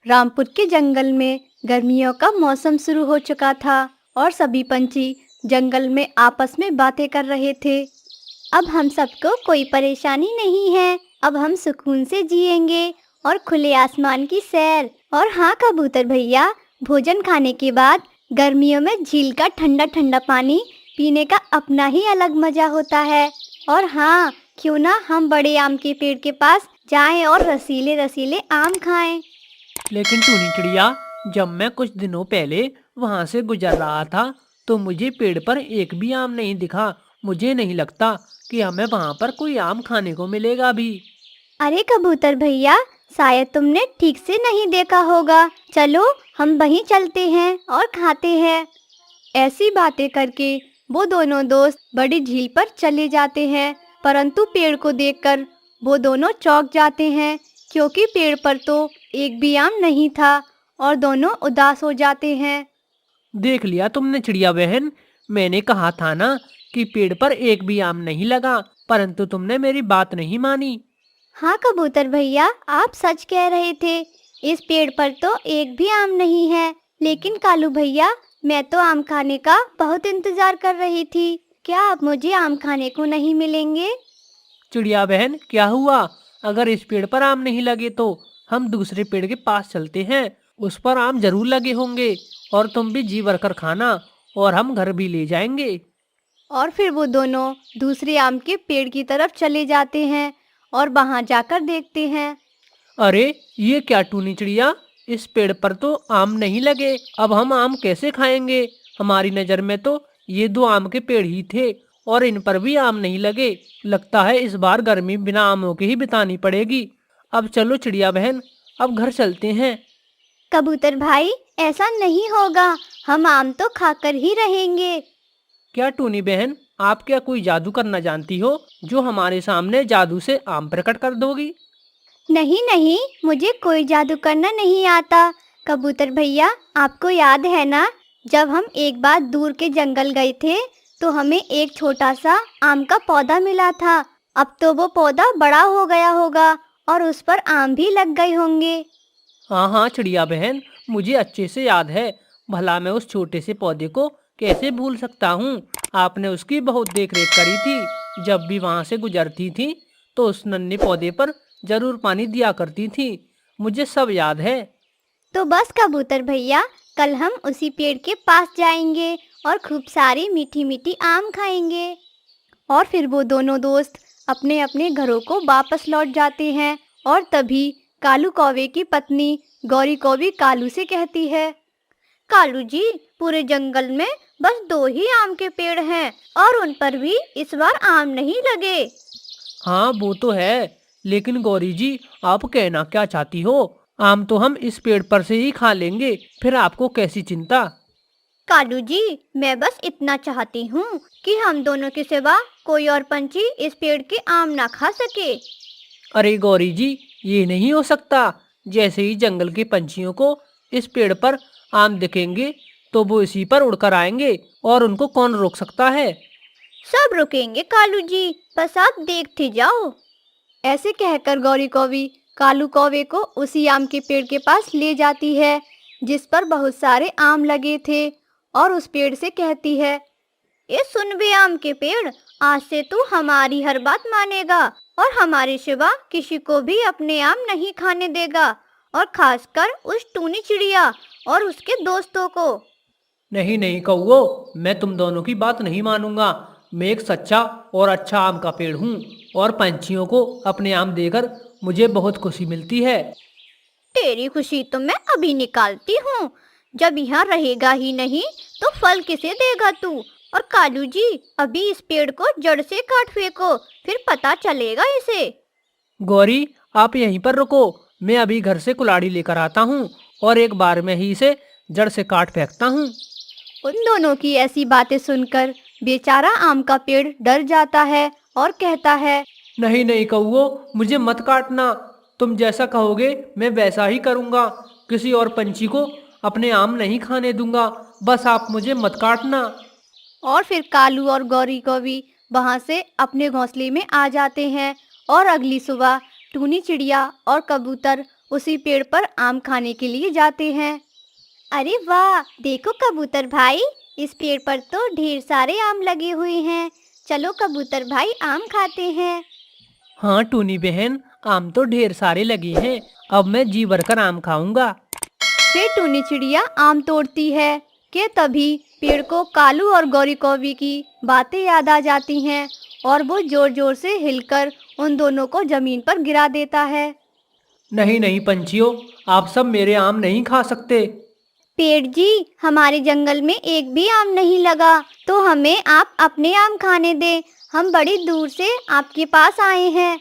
रामपुर के जंगल में गर्मियों का मौसम शुरू हो चुका था और सभी पंछी जंगल में आपस में बातें कर रहे थे। अब हम सबको कोई परेशानी नहीं है। अब हम सुकून से जिएंगे और खुले आसमान की सैर। और हाँ कबूतर भैया, भोजन खाने के बाद गर्मियों में झील का ठंडा ठंडा पानी पीने का अपना ही अलग मजा होता है। और हाँ, क्यों ना हम बड़े आम के पेड़ के पास जाएं और रसीले रसीले आम खाएं। लेकिन टूनी चिड़िया, जब मैं कुछ दिनों पहले वहां से गुजर रहा था तो मुझे पेड़ पर एक भी आम नहीं दिखा। मुझे नहीं लगता कि हमें वहां पर कोई आम खाने को मिलेगा भी। अरे कबूतर भैया, शायद तुमने ठीक से नहीं देखा होगा। चलो हम वहीं चलते हैं और खाते हैं। ऐसी बातें करके वो दोनों दोस्त बड़ी झील पर चले जाते हैं, परंतु पेड़ को देखकर वो दोनों चौंक जाते हैं, क्योंकि पेड़ पर तो एक भी आम नहीं था और दोनों उदास हो जाते हैं। देख लिया तुमने चिड़िया बहन, मैंने कहा था ना कि पेड़ पर एक भी आम नहीं लगा, परंतु तुमने मेरी बात नहीं मानी। हाँ कबूतर भैया, आप सच कह रहे थे। इस पेड़ पर तो एक भी आम नहीं है। लेकिन कालू भैया, मैं तो आम खाने का बहुत इंतजार कर रही थी। क्या अब मुझे आम खाने को नहीं मिलेंगे? चिड़िया बहन, क्या हुआ? अगर इस पेड़ पर आम नहीं लगे तो हम दूसरे पेड़ के पास चलते हैं, उस पर आम जरूर लगे होंगे और तुम भी जी भरकर खाना और हम घर भी ले जाएंगे। और फिर वो दोनों दूसरे आम के पेड़ की तरफ चले जाते हैं और वहां जाकर देखते हैं। अरे ये क्या टूनी चिड़िया, इस पेड़ पर तो आम नहीं लगे, अब हम आम कैसे खाएंगे? हमारी नज़र में तो ये दो आम के पेड़ ही थे और इन पर भी आम नहीं लगे। लगता है इस बार गर्मी बिना आमों के ही बितानी पड़ेगी। अब चलो चिड़िया बहन, अब घर चलते हैं। कबूतर भाई, ऐसा नहीं होगा। हम आम तो खाकर ही रहेंगे। क्या टूनी बहन, आप क्या कोई जादू करना जानती हो जो हमारे सामने जादू से आम प्रकट कर दोगी? नहीं नहीं, मुझे कोई जादू करना नहीं आता। कबूतर भैया, आपको याद है ना, जब हम एक बार दूर के जंगल गए थे तो हमें एक छोटा सा आम का पौधा मिला था। अब तो वो पौधा बड़ा हो गया होगा और उस पर आम भी लग गए होंगे। हाँ हाँ चिड़िया बहन, मुझे अच्छे से याद है। भला मैं उस छोटे से पौधे को कैसे भूल सकता हूँ। आपने उसकी बहुत देख रेख करी थी। जब भी वहाँ से गुजरती थी तो उस नन्हे पौधे पर जरूर पानी दिया करती थी। मुझे सब याद है। तो बस कबूतर भैया, कल हम उसी पेड़ के पास जाएंगे और खूब सारी मीठी मीठी आम खाएंगे। और फिर वो दोनों दोस्त अपने अपने घरों को वापस लौट जाते हैं। और तभी कालू कौवे की पत्नी गौरी कौवी कालू से कहती है, कालू जी, पूरे जंगल में बस दो ही आम के पेड़ हैं और उन पर भी इस बार आम नहीं लगे। हाँ वो तो है, लेकिन गौरी जी, आप कहना क्या चाहती हो? आम तो हम इस पेड़ पर से ही खा लेंगे, फिर आपको कैसी चिंता? कालू जी, मैं बस इतना चाहती हूँ कि हम दोनों के सिवा कोई और पंछी इस पेड़ के आम ना खा सके। अरे गौरी जी, ये नहीं हो सकता। जैसे ही जंगल के पंछियों को इस पेड़ पर आम दिखेंगे तो वो इसी पर उड़कर आएंगे और उनको कौन रोक सकता है? सब रुकेंगे कालू जी, बस आप देखते जाओ। ऐसे कहकर गौरी कौवी कालू कौवे को उसी आम के पेड़ के पास ले जाती है जिस पर बहुत सारे आम लगे थे, और उस पेड़ से कहती है, ये सुन बे आम के पेड़, आज से तू हमारी हर बात मानेगा और हमारे सिवा किसी को भी अपने आम नहीं खाने देगा, और खासकर उस टूनी चिड़िया और उसके दोस्तों को। नहीं नहीं कौओ, मैं तुम दोनों की बात नहीं मानूंगा। मैं एक सच्चा और अच्छा आम का पेड़ हूँ और पंछियों को अपने आम देकर मुझे बहुत खुशी मिलती है। तेरी खुशी तो मैं अभी निकालती हूँ। जब यहाँ रहेगा ही नहीं तो फल किसे देगा तू? और कालू जी, अभी इस पेड़ को जड़ से काट फेंको, फिर पता चलेगा इसे। गौरी, आप यहीं पर रुको, मैं अभी घर से कुल्हाड़ी लेकर आता हूँ और एक बार में ही इसे जड़ से काट फेंकता हूँ। उन दोनों की ऐसी बातें सुनकर बेचारा आम का पेड़ डर जाता है और कहता है, नहीं नहीं कौओ, मुझे मत काटना। तुम जैसा कहोगे मैं वैसा ही करूँगा। किसी और पंछी को अपने आम नहीं खाने दूंगा। बस आप मुझे मत काटना। और फिर कालू और गौरी कौवी वहां से अपने घोंसले में आ जाते हैं। और अगली सुबह टूनी चिड़िया और कबूतर उसी पेड़ पर आम खाने के लिए जाते हैं। अरे वाह, देखो कबूतर भाई, इस पेड़ पर तो ढेर सारे आम लगे हुए हैं। चलो कबूतर भाई, आम खाते हैं। हाँ टूनी बहन, आम तो ढेर सारे लगे हैं। अब मैं जी भरकर आम खाऊंगा। फिर टूनी चिड़िया आम तोड़ती है कि तभी पेड़ को कालू और गौरी कौवी की बातें याद आ जाती हैं और वो जोर जोर से हिलकर उन दोनों को जमीन पर गिरा देता है। नहीं नहीं पंछियों, आप सब मेरे आम नहीं खा सकते। पेड़ जी, हमारे जंगल में एक भी आम नहीं लगा, तो हमें आप अपने आम खाने दें। हम बड़ी दूर से आपके पास आए हैं।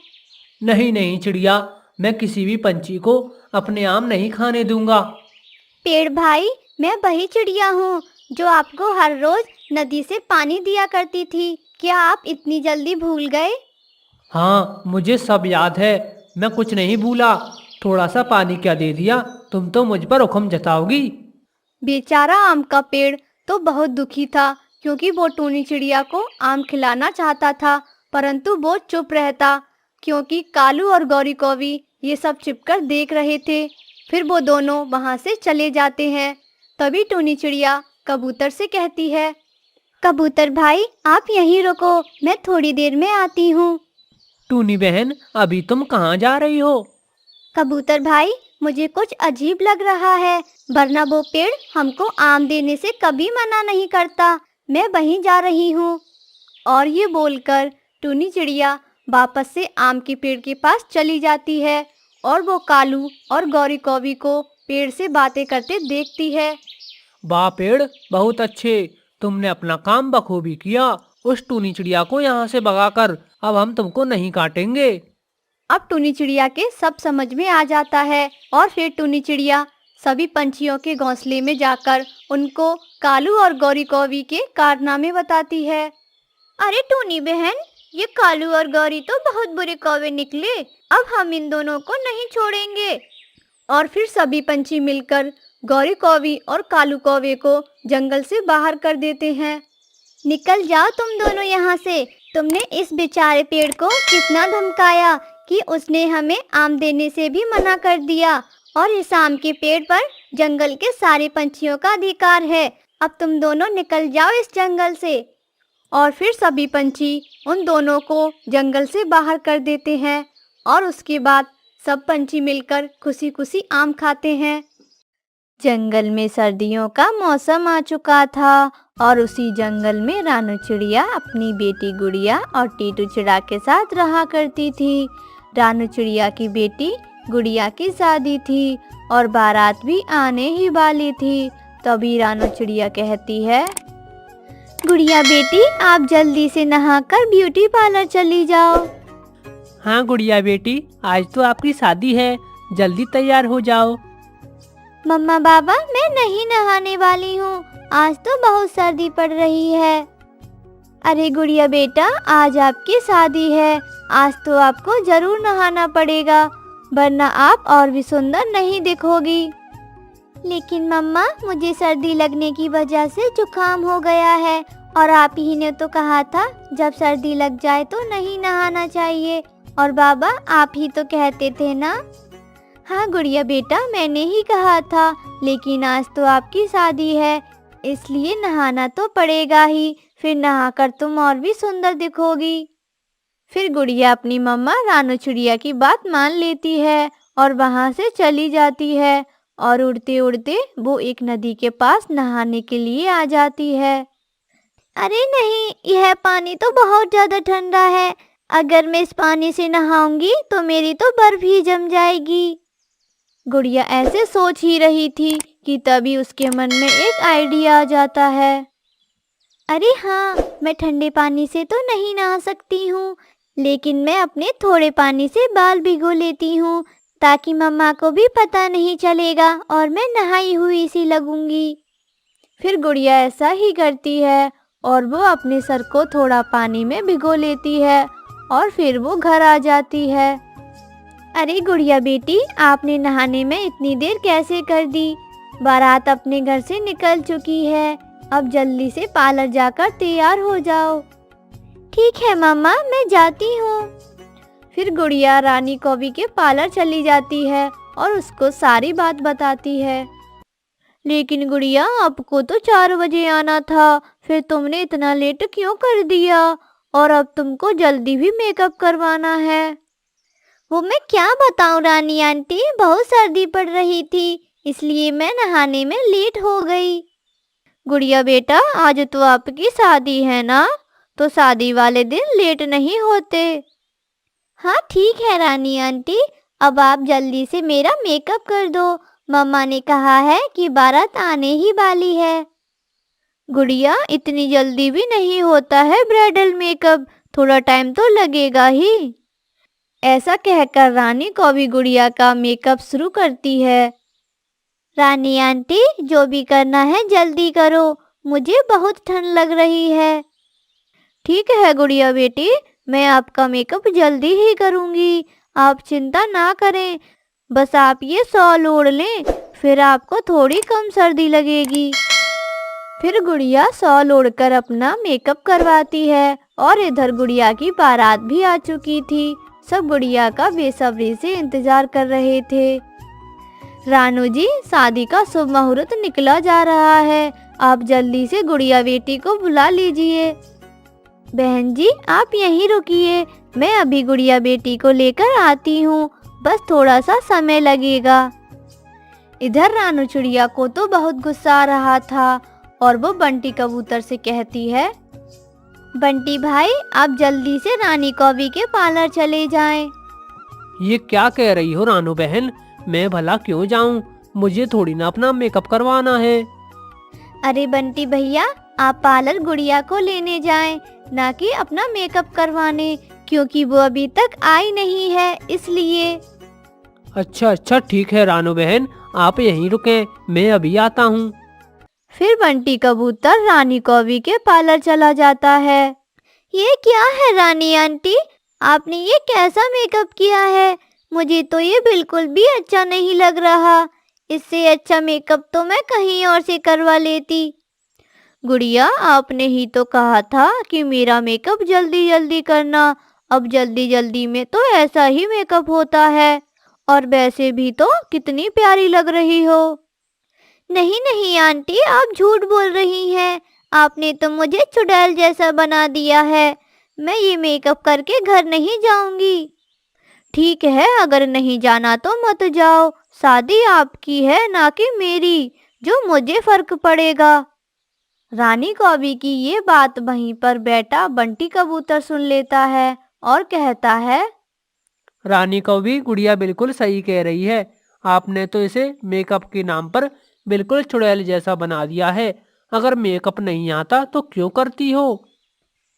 नहीं नहीं चिड़िया, मैं किसी भी पंछी को अपने आम नहीं खाने दूंगा। पेड़ भाई, मैं वही चिड़िया हूँ जो आपको हर रोज नदी से पानी दिया करती थी। क्या आप इतनी जल्दी भूल गए? हाँ मुझे सब याद है, मैं कुछ नहीं भूला। थोड़ा सा पानी क्या दे दिया, तुम तो मुझ पर हुक्म जताओगी। बेचारा आम का पेड़ तो बहुत दुखी था, क्योंकि वो टूनी चिड़िया को आम खिलाना चाहता था, परंतु वो चुप रहता क्योंकि कालू और गौरी कौवी ये सब छिपकर देख रहे थे। फिर वो दोनों वहां से चले जाते हैं। तभी टूनी चिड़िया कबूतर से कहती है, कबूतर भाई, आप यहीं रुको, मैं थोड़ी देर में आती हूँ। टूनी बहन, अभी तुम कहाँ जा रही हो? कबूतर भाई, मुझे कुछ अजीब लग रहा है, वरना वो पेड़ हमको आम देने से कभी मना नहीं करता। मैं वहीं जा रही हूँ। और ये बोलकर टूनी चिड़िया वापस से आम के पेड़ के पास चली जाती है और वो कालू और गौरी कौवी को पेड़ से बातें करते देखती है। वाह पेड़, बहुत अच्छे, तुमने अपना काम बखूबी किया। उस टूनी चिड़िया को यहाँ से भगाकर अब हम तुमको नहीं काटेंगे। अब टूनी चिड़िया के सब समझ में आ जाता है और फिर टूनी चिड़िया सभी पंछियों के घोंसले में जाकर उनको कालू और गौरी कौवी के कारनामे बताती है। अरे टूनी बहन, ये कालू और गौरी तो बहुत बुरे कौवे निकले। अब हम इन दोनों को नहीं छोड़ेंगे। और फिर सभी पंछी मिलकर गौरी कौवी और कालू कौवे को जंगल से बाहर कर देते हैं। निकल जाओ तुम दोनों यहाँ से। तुमने इस बेचारे पेड़ को कितना धमकाया कि उसने हमें आम देने से भी मना कर दिया, और इस आम के पेड़ पर जंगल के सारे पंछियों का अधिकार है। अब तुम दोनों निकल जाओ इस जंगल से। और फिर सभी पंछी उन दोनों को जंगल से बाहर कर देते हैं और उसके बाद सब पंछी मिलकर खुशी खुशी आम खाते हैं। जंगल में सर्दियों का मौसम आ चुका था और उसी जंगल में रानू चिड़िया अपनी बेटी गुड़िया और टीटू चिड़ा के साथ रहा करती थी। रानू चिड़िया की बेटी गुड़िया की शादी थी और बारात भी आने ही वाली थी। तभी रानू चिड़िया कहती है, गुड़िया बेटी, आप जल्दी से नहाकर ब्यूटी पार्लर चली जाओ। हाँ गुड़िया बेटी, आज तो आपकी शादी है, जल्दी तैयार हो जाओ। मम्मा बाबा, मैं नहीं नहाने वाली हूँ, आज तो बहुत सर्दी पड़ रही है। अरे गुड़िया बेटा, आज आपकी शादी है, आज तो आपको जरूर नहाना पड़ेगा, वरना आप और भी सुंदर नहीं दिखोगी। लेकिन मम्मा, मुझे सर्दी लगने की वजह से जुकाम हो गया है, और आप ही ने तो कहा था जब सर्दी लग जाए तो नहीं नहाना चाहिए। और बाबा, आप ही तो कहते थे ना। हाँ गुड़िया बेटा, मैंने ही कहा था, लेकिन आज तो आपकी शादी है, इसलिए नहाना तो पड़ेगा ही, फिर नहाकर तुम और भी सुंदर दिखोगी। फिर गुड़िया अपनी मम्मा रानू चिड़िया की बात मान लेती है और वहाँ से चली जाती है, और उड़ते उड़ते वो एक नदी के पास नहाने के लिए आ जाती है। अरे नहीं, यह पानी तो बहुत ज़्यादा ठंडा है, अगर मैं इस पानी से नहाऊंगी तो मेरी तो बर्फ ही जम जाएगी। गुड़िया ऐसे सोच ही रही थी कि तभी उसके मन में एक आइडिया आ जाता है। अरे हाँ, मैं ठंडे पानी से तो नहीं नहा सकती हूँ, लेकिन मैं अपने थोड़े पानी से बाल भिगो लेती हूँ, ताकि मम्मा को भी पता नहीं चलेगा और मैं नहाई हुई सी लगूंगी। फिर गुड़िया ऐसा ही करती है और वो अपने सर को थोड़ा पानी में भिगो लेती है और फिर वो घर आ जाती है। अरे गुड़िया बेटी, आपने नहाने में इतनी देर कैसे कर दी? बारात अपने घर से निकल चुकी है, अब जल्दी से पार्लर जाकर तैयार हो जाओ। ठीक है मम्मा, मैं जाती हूँ। फिर गुड़िया रानी कौवी के पार्लर चली जाती है और उसको सारी बात बताती है। लेकिन गुड़िया, आपको तो 4 बजे आना था, फिर तुमने इतना लेट क्यों कर दिया? और अब तुमको जल्दी भी मेकअप करवाना है। वो मैं क्या बताऊं रानी आंटी, बहुत सर्दी पड़ रही थी, इसलिए मैं नहाने में लेट हो गई। गुड़िया बेटा, आज तो आपकी शादी है ना, तो शादी वाले दिन लेट नहीं होते। हाँ ठीक है रानी आंटी, अब आप जल्दी से मेरा मेकअप कर दो, मम्मा ने कहा है कि बारात आने ही वाली है। गुड़िया, इतनी जल्दी भी नहीं होता है ब्राइडल मेकअप, थोड़ा टाइम तो लगेगा ही। ऐसा कहकर रानी कौवी गुड़िया का मेकअप शुरू करती है। रानी आंटी, जो भी करना है जल्दी करो, मुझे बहुत ठंड लग रही है। ठीक है गुड़िया बेटी, मैं आपका मेकअप जल्दी ही करूँगी, आप चिंता ना करें, बस आप ये शॉल ओढ़ लें, फिर आपको थोड़ी कम सर्दी लगेगी। फिर गुड़िया शॉल ओढ़कर अपना मेकअप करवाती है और इधर गुड़िया की बारात भी आ चुकी थी। सब गुड़िया का बेसब्री से इंतजार कर रहे थे। रानू जी, शादी का शुभ मुहूर्त निकला जा रहा है, आप जल्दी से गुड़िया बेटी को बुला लीजिए। बहन जी, आप यहीं रुकिए, मैं अभी गुड़िया बेटी को लेकर आती हूँ, बस थोड़ा सा समय लगेगा। इधर रानू चिड़िया को तो बहुत गुस्सा आ रहा था और वो बंटी कबूतर से कहती है, बंटी भाई, आप जल्दी से रानी कौवी के पार्लर चले जाएं। ये क्या कह रही हो रानू बहन, मैं भला क्यों जाऊं? मुझे थोड़ी ना अपना मेकअप करवाना है। अरे बंटी भैया, आप पार्लर गुड़िया को लेने जाएं, ना कि अपना मेकअप करवाने, क्योंकि वो अभी तक आई नहीं है, इसलिए। अच्छा ठीक है रानू बहन, आप यहीं रुकें, मैं अभी आता हूँ। फिर बंटी कबूतर रानी कौवी के पार्लर चला जाता है। ये क्या है रानी आंटी, आपने ये कैसा मेकअप किया है? मुझे तो ये बिल्कुल भी अच्छा नहीं लग रहा, इससे अच्छा मेकअप तो मैं कहीं और से करवा लेती। गुड़िया, आपने ही तो कहा था कि मेरा मेकअप जल्दी जल्दी करना, अब जल्दी जल्दी में तो ऐसा ही मेकअप होता है, और वैसे भी तो कितनी प्यारी लग रही हो। नहीं नहीं आंटी, आप झूठ बोल रही हैं, आपने तो मुझे चुड़ैल जैसा बना दिया है, मैं ये मेकअप करके घर नहीं जाऊंगी। ठीक है, अगर नहीं जाना तो मत जाओ, शादी आपकी है ना कि मेरी, जो मुझे फर्क पड़ेगा। रानी कौवी की ये बात वहीं पर बैठा बंटी कबूतर सुन लेता है और कहता है, रानी कौवी गुड़िया बिल्कुल सही कह रही है, आपने तो इसे मेकअप के नाम पर बिल्कुल चुड़ैल जैसा बना दिया है। अगर मेकअप नहीं आता तो क्यों करती हो?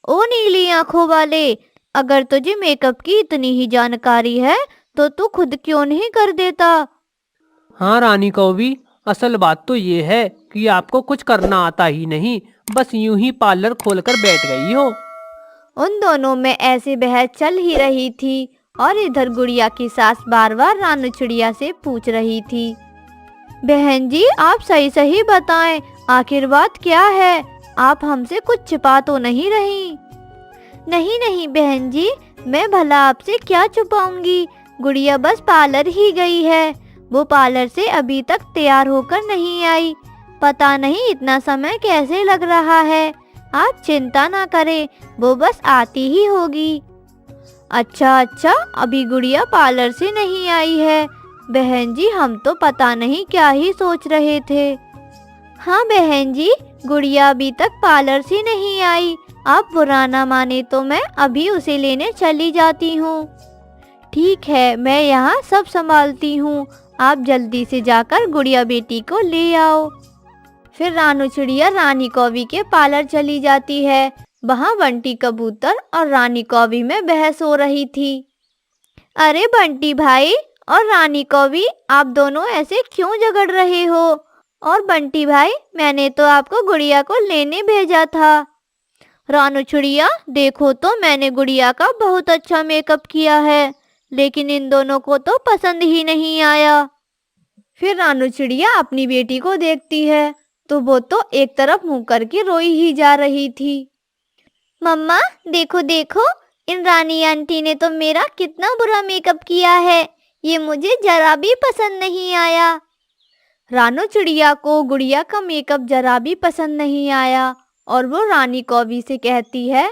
ओ नीली आंखों वाले, अगर तुझे मेकअप की इतनी ही जानकारी है तो तू खुद क्यों नहीं कर देता? हाँ रानी कौवी, असल बात तो ये है कि आपको कुछ करना आता ही नहीं, बस यूं ही पार्लर खोलकर बैठ गई हो। उन दोनों में ऐसे बहस चल ही रही थी और इधर गुड़िया की सास बार बार रानू चिड़िया से पूछ रही थी, बहन जी, आप सही सही बताएं, आखिर बात क्या है? आप हमसे कुछ छिपा तो नहीं रही? नहीं नहीं बहन जी, मैं भला आपसे क्या छुपाऊंगी, गुड़िया बस पार्लर ही गई है, वो पार्लर से अभी तक तैयार होकर नहीं आई, पता नहीं इतना समय कैसे लग रहा है, आप चिंता ना करें, वो बस आती ही होगी। अच्छा, अभी गुड़िया पार्लर से नहीं आई है, बहन जी हम तो पता नहीं क्या ही सोच रहे थे। हाँ बहन जी, गुड़िया अभी तक पार्लर से नहीं आई, आप बुरा ना माने तो मैं अभी उसे लेने चली जाती हूँ। ठीक है, मैं यहाँ सब संभालती हूँ, आप जल्दी से जाकर गुड़िया बेटी को ले आओ। फिर रानू चिड़िया रानी कौवी के पार्लर चली जाती है। वहाँ बंटी कबूतर और रानी कौवी में बहस हो रही थी। अरे बंटी भाई और रानी कौवी, आप दोनों ऐसे क्यों झगड़ रहे हो? और बंटी भाई, मैंने तो आपको गुड़िया को लेने भेजा था। रानू चिड़िया, देखो तो मैंने गुड़िया का बहुत अच्छा मेकअप किया है, लेकिन इन दोनों को तो पसंद ही नहीं आया। फिर रानू चिड़िया अपनी बेटी को देखती है तो वो तो एक तरफ मुंह करके रोई ही जा रही थी। मम्मा देखो देखो, इन रानी आंटी ने तो मेरा कितना बुरा मेकअप किया है, ये मुझे जरा भी पसंद नहीं आया। रानू चिड़िया को गुड़िया का मेकअप जरा भी पसंद नहीं आया और वो रानी कौवी से कहती है,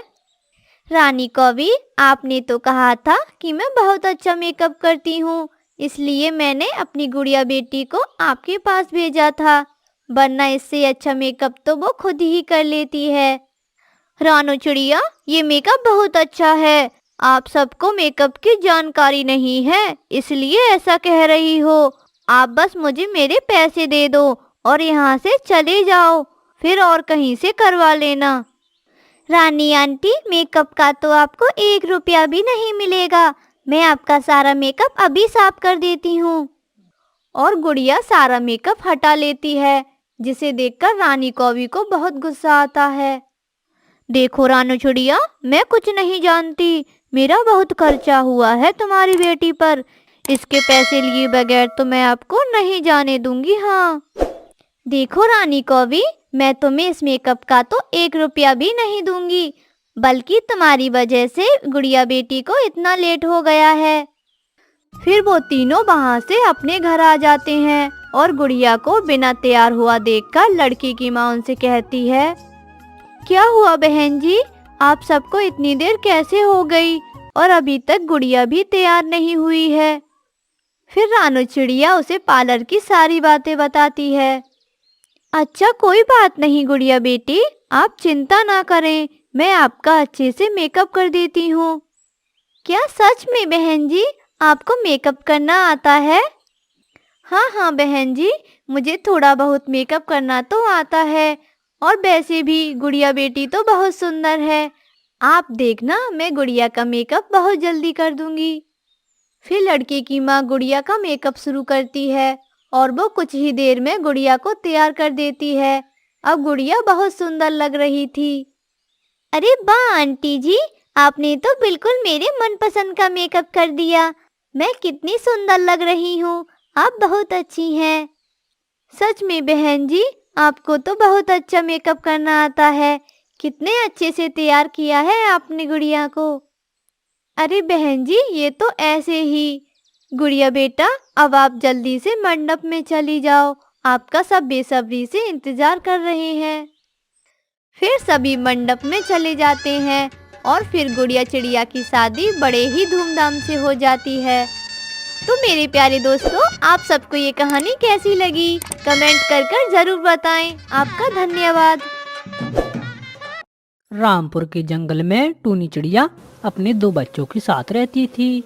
रानी कौवी, आपने तो कहा था कि मैं बहुत अच्छा मेकअप करती हूँ, इसलिए मैंने अपनी गुड़िया बेटी को आपके पास भेजा था, वरना इससे अच्छा मेकअप तो वो खुद ही कर लेती है। रानू चिड़िया, ये मेकअप बहुत अच्छा है। आप सबको मेकअप की जानकारी नहीं है, इसलिए ऐसा कह रही हो। आप बस मुझे मेरे पैसे दे दो और यहाँ से चले जाओ, फिर और कहीं से करवा लेना। रानी आंटी, मेकअप का तो आपको 1 रुपया भी नहीं मिलेगा। मैं आपका सारा मेकअप अभी साफ कर देती हूँ। और गुड़िया सारा मेकअप हटा लेती है, जिसे देखकर रानी कौवी को बहुत गुस्सा आता है। देखो रानू चिड़िया, मैं कुछ नहीं जानती। मेरा बहुत खर्चा हुआ है तुम्हारी बेटी पर। इसके पैसे लिए बगैर तो मैं आपको नहीं जाने दूंगी। हाँ देखो रानी कौवी, मैं तुम्हें इस मेकअप का तो 1 रुपया भी नहीं दूंगी, बल्कि तुम्हारी वजह से गुड़िया बेटी को इतना लेट हो गया है। फिर वो तीनों वहाँ से अपने घर आ जाते हैं और गुड़िया को बिना तैयार हुआ देखकर लड़की की माँ उनसे कहती है, क्या हुआ बहन जी, आप सबको इतनी देर कैसे हो गई और अभी तक गुड़िया भी तैयार नहीं हुई है। फिर रानू चिड़िया उसे पार्लर की सारी बातें बताती है। अच्छा कोई बात नहीं गुड़िया बेटी, आप चिंता ना करें, मैं आपका अच्छे से मेकअप कर देती हूँ। क्या सच में बहन जी, आपको मेकअप करना आता है? हाँ हाँ बहन जी, मुझे थोड़ा बहुत मेकअप करना तो आता है, और वैसे भी गुड़िया बेटी तो बहुत सुंदर है। आप देखना, मैं गुड़िया का मेकअप बहुत जल्दी कर दूंगी। फिर लड़के की माँ गुड़िया का मेकअप शुरू करती है और वो कुछ ही देर में गुड़िया को तैयार कर देती है। अब गुड़िया बहुत सुंदर लग रही थी। अरे वाह आंटी जी, आपने तो बिल्कुल मेरे मनपसंद का मेकअप कर दिया। मैं कितनी सुंदर लग रही हूँ, आप बहुत अच्छी हैं। सच में बहन जी, आपको तो बहुत अच्छा मेकअप करना आता है। कितने अच्छे से तैयार किया है आपने गुड़िया को। अरे बहन जी, ये तो ऐसे ही। गुड़िया बेटा, अब आप जल्दी से मंडप में चली जाओ, आपका सब बेसब्री से इंतजार कर रहे हैं। फिर सभी मंडप में चले जाते हैं और फिर गुड़िया चिड़िया की शादी बड़े ही धूमधाम से हो जाती है। तो मेरे प्यारे दोस्तों, आप सबको ये कहानी कैसी लगी कमेंट कर जरूर बताएं। आपका धन्यवाद। रामपुर के जंगल में टूनी चिड़िया अपने 2 बच्चों के साथ रहती थी।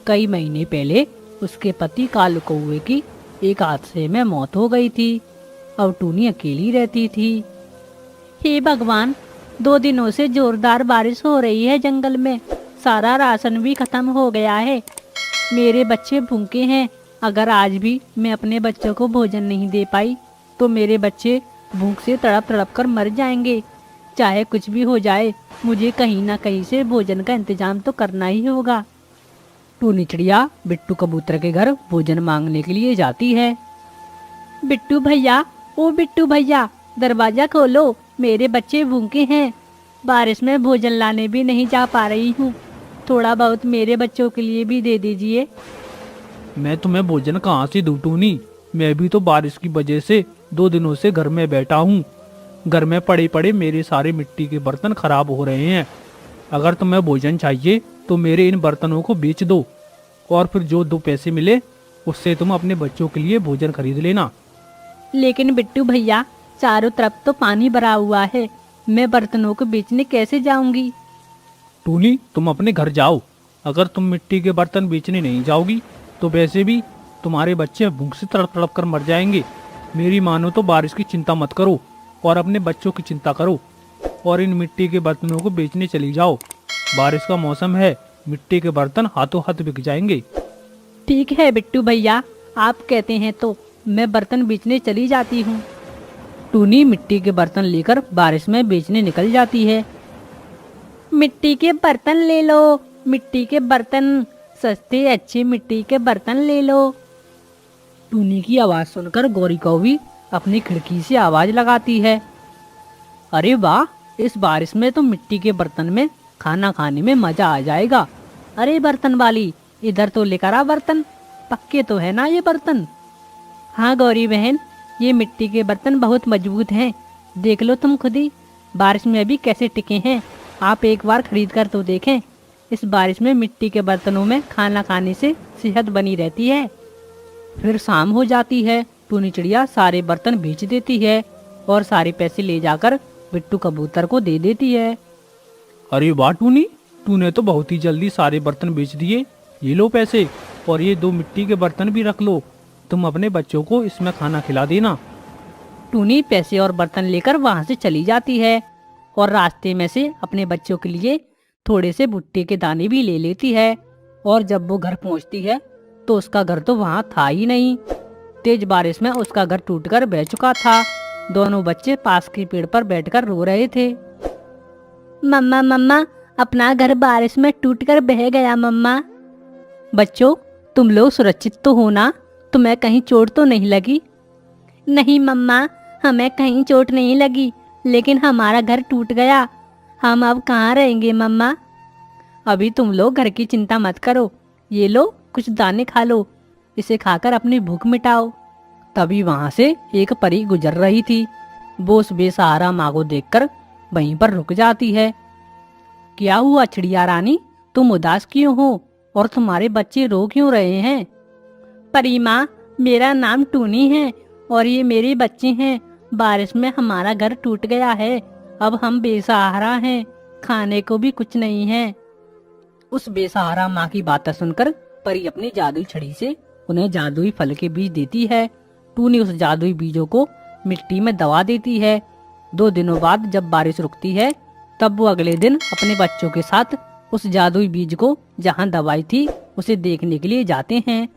कई महीने पहले उसके पति कालू कौवे की एक हादसे में मौत हो गई थी। अब टूनी अकेली रहती थी। हे भगवान, 2 दिनों से जोरदार बारिश हो रही है जंगल में। सारा राशन भी खत्म हो गया है। मेरे बच्चे भूखे हैं। अगर आज भी मैं अपने बच्चों को भोजन नहीं दे पाई तो मेरे बच्चे भूख से तड़प तड़प कर मर जाएंगे। चाहे कुछ भी हो जाए, मुझे कहीं ना कहीं से भोजन का इंतजाम तो करना ही होगा। टूनी चिड़िया बिट्टू कबूतर के घर भोजन मांगने के लिए जाती है। बिट्टू भैया, ओ बिट्टू भैया, दरवाजा खोलो, मेरे बच्चे भूखे हैं। बारिश में भोजन लाने भी नहीं जा पा रही हूँ। थोड़ा बहुत मेरे बच्चों के लिए भी दे दीजिए। मैं तुम्हें भोजन कहाँ से दूँ टूनी? मैं भी तो बारिश की वजह से 2 दिनों से घर में बैठा हूँ। घर में पड़े पड़े मेरे सारे मिट्टी के बर्तन खराब हो रहे हैं। अगर तुम्हें भोजन चाहिए तो मेरे इन बर्तनों को बेच दो और फिर जो 2 पैसे मिले उससे तुम अपने बच्चों के लिए भोजन खरीद लेना। लेकिन बिट्टू भैया, चारों तरफ तो पानी भरा हुआ है, मैं बर्तनों को बेचने कैसे जाऊंगी? टूनी, तुम अपने घर जाओ। अगर तुम मिट्टी के बर्तन बेचने नहीं जाओगी तो वैसे भी तुम्हारे बच्चे भूख से तड़प तड़प कर मर जाएंगे। मेरी मानो तो बारिश की चिंता मत करो और अपने बच्चों की चिंता करो और इन मिट्टी के बर्तनों को बेचने चली जाओ। बारिश का मौसम है, मिट्टी के बर्तन हाथों हाथ बिक जाएंगे। ठीक है बिट्टू भैया, आप कहते हैं तो मैं बर्तन बेचने चली जाती हूँ। टूनी मिट्टी के बर्तन लेकर बारिश में बेचने निकल जाती है। मिट्टी के बर्तन ले लो, मिट्टी के बर्तन, सस्ते अच्छे मिट्टी के बर्तन ले लो। टूनी की आवाज सुनकर गौरी कौवी अपनी खिड़की से आवाज लगाती है। अरे वाह, इस बारिश में तो मिट्टी के बर्तन में खाना खाने में मजा आ जाएगा। अरे बर्तन वाली, इधर तो लेकर आ बर्तन। पक्के तो है ना ये बर्तन? हाँ गौरी बहन, ये मिट्टी के बर्तन बहुत मजबूत हैं। देख लो तुम खुद ही, बारिश में अभी कैसे टिके हैं। आप एक बार खरीद कर तो देखें। इस बारिश में मिट्टी के बर्तनों में खाना खाने से सेहत बनी रहती है। फिर शाम हो जाती है, टूनी चिड़िया सारे बर्तन बेच देती है और सारे पैसे ले जाकर बिट्टू कबूतर को दे देती है। अरे वाह टूनी, तूने तो बहुत ही जल्दी सारे बर्तन बेच दिए। ये लो पैसे, और ये 2 मिट्टी के बर्तन भी रख लो। तुम अपने बच्चों को इसमें खाना खिला देना। टूनी पैसे और बर्तन लेकर वहां से चली जाती है और रास्ते में से अपने बच्चों के लिए थोड़े से भुट्टे के दाने भी ले लेती है। और जब वो घर पहुंचती है तो उसका घर तो वहां था ही नहीं। तेज बारिश में उसका घर टूटकर बह चुका था। दोनों बच्चे पास के पेड़ पर बैठकर रो रहे थे। मम्मा मम्मा, अपना घर बारिश में टूटकर बह गया मम्मा। बच्चों, तुम लोग सुरक्षित तो हो ना? तुम्हें कहीं चोट तो नहीं लगी? नहीं मम्मा, हमें कहीं चोट नहीं लगी, लेकिन हमारा घर टूट गया। हम अब कहाँ रहेंगे मम्मा? अभी तुम लोग घर की चिंता मत करो। ये लो, कुछ दाने खा लो, इसे खाकर अपनी भूख मिटाओ। तभी वहां से एक परी गुजर रही थी। वो उस बेसहारा माँ को देखकर वहीं पर रुक जाती है। क्या हुआ चिड़िया रानी, तुम उदास क्यों हो और तुम्हारे बच्चे रो क्यों रहे हैं? परी माँ, मेरा नाम टूनी है और ये मेरे बच्चे हैं। बारिश में हमारा घर टूट गया है। अब हम बेसहारा हैं, खाने को भी कुछ नहीं है। उस बेसहारा माँ की बातें सुनकर परी अपनी जादुई छड़ी से उन्हें जादुई फल के बीज देती है। टूनी उस जादुई बीजों को मिट्टी में दबा देती है। 2 दिनों बाद जब बारिश रुकती है, तब वो अगले दिन अपने बच्चों के साथ उस जादुई बीज को जहाँ दबाई थी उसे देखने के लिए जाते हैं।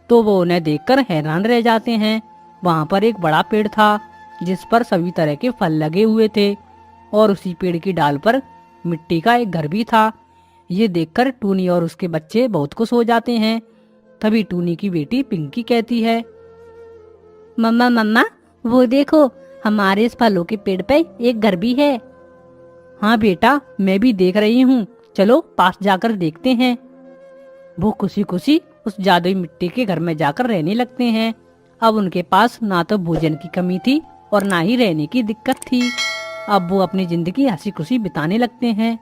तो वो उन्हें देखकर हैरान रह जाते हैं। वहाँ पर एक बड़ा पेड़ था जिस पर सभी तरह के फल लगे हुए थे और उसी पेड़ की डाल पर मिट्टी का एक घर भी था। ये देखकर टूनी और उसके बच्चे बहुत खुश हो जाते हैं। तभी टूनी की बेटी पिंकी कहती है, मम्मा मम्मा, वो देखो, हमारे इस फलों के पेड़ पे एक घर भी है। हाँ बेटा, मैं भी देख रही हूँ, चलो पास जाकर देखते हैं। वो खुशी खुशी उस जादुई मिट्टी के घर में जाकर रहने लगते हैं। अब उनके पास ना तो भोजन की कमी थी और ना ही रहने की दिक्कत थी। अब वो अपनी जिंदगी हंसी खुशी बिताने लगते हैं।